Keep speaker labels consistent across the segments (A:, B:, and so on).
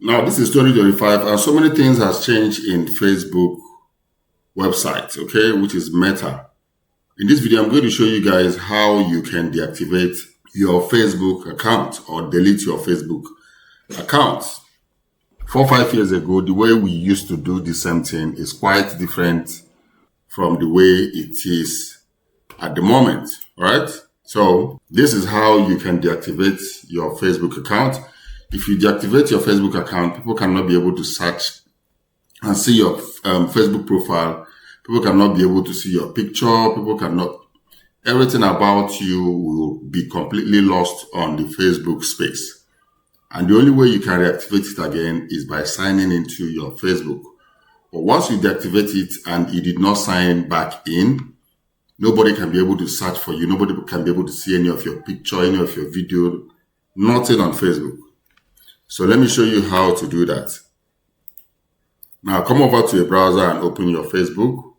A: Now, this is 2025, and so many things has changed in Facebook website, okay, which is Meta. In this video, I'm going to show you guys how you can deactivate your Facebook account or delete your Facebook account. 4 or 5 years ago, the way we used to do the same thing is quite different from the way it is at the moment, right? So this is how you can deactivate your Facebook account. If you deactivate your Facebook account, people cannot be able to search and see your Facebook profile. People cannot be able to see your picture. People cannot, everything about you will be completely lost on the Facebook space. And the only way you can reactivate it again is by signing into your Facebook. But once you deactivate it and you did not sign back in, nobody can be able to search for you. Nobody can be able to see any of your picture, any of your video, nothing on Facebook. So let me show you how to do that. Now come over to a browser and open your Facebook.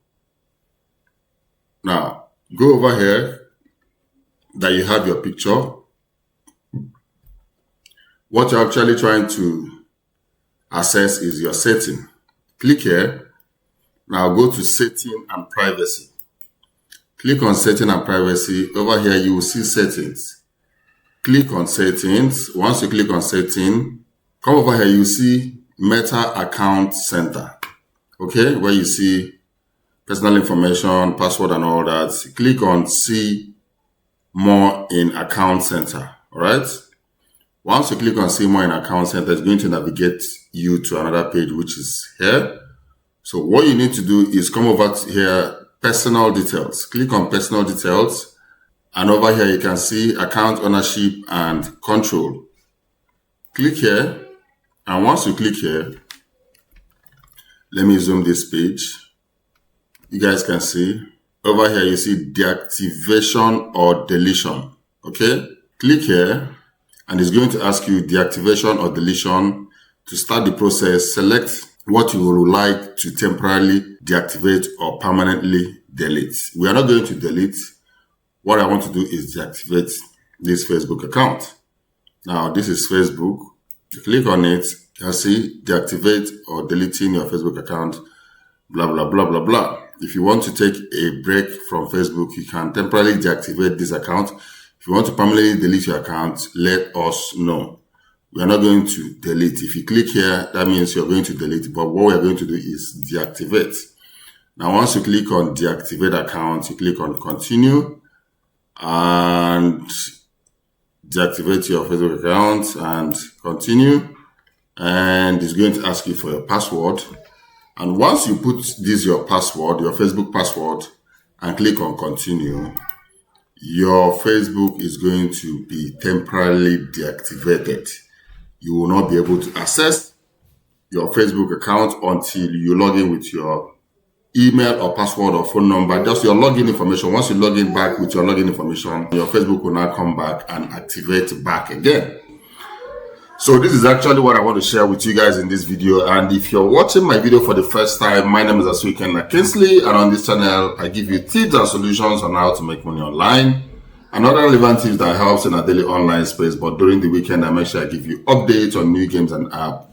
A: Now go over here that you have your picture. What you're actually trying to access is your setting. Click here. Now go to setting and privacy. Click on setting and privacy. Over here you will see settings. Click on settings. Once you click on setting, come over here, you see Meta Account Center. Okay, where you see personal information, password and all that. Click on see more in Account Center. All right. Once you click on see more in Account Center, it's going to navigate you to another page, which is here. So what you need to do is come over to here, personal details. Click on personal details. And over here, you can see account ownership and control. Click here. And once you click here, let me zoom this page. You guys can see over here, you see deactivation or deletion. Okay. Click here. And it's going to ask you deactivation or deletion. To start the process, select what you would like to temporarily deactivate or permanently delete. We are not going to delete. What I want to do is deactivate this Facebook account. Now, this is Facebook. You click on it, you'll see deactivate or deleting your Facebook account, blah, blah, blah, blah, blah. If you want to take a break from Facebook, you can temporarily deactivate this account. If you want to permanently delete your account, let us know. We are not going to delete. If you click here, that means you're going to delete. But what we are going to do is deactivate. Now, once you click on deactivate account, you click on continue and deactivate your Facebook account and continue. And it's going to ask you for your password. And once you put this, your password, your Facebook password, and click on continue, your Facebook is going to be temporarily deactivated. You will not be able to access your Facebook account until you log in with your email or password or phone number, just your login information. Once you log in back with your login information, your Facebook will now come back and activate back again. So this is actually what I want to share with you guys in this video. And if you're watching my video for the first time, my name is Asugha Kingsley, and on this channel, I give you tips and solutions on how to make money online and other relevant tips that helps in a daily online space. But during the weekend, I make sure I give you updates on new games and apps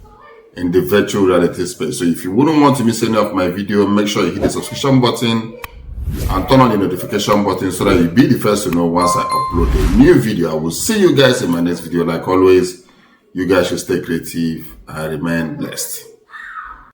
A: in the virtual reality space. So if you wouldn't want to miss any of my video, make sure you hit the subscription button and turn on the notification button so that you'll be the first to know once I upload a new video. I will see you guys in my next video. Like always, you guys should stay creative and remain blessed.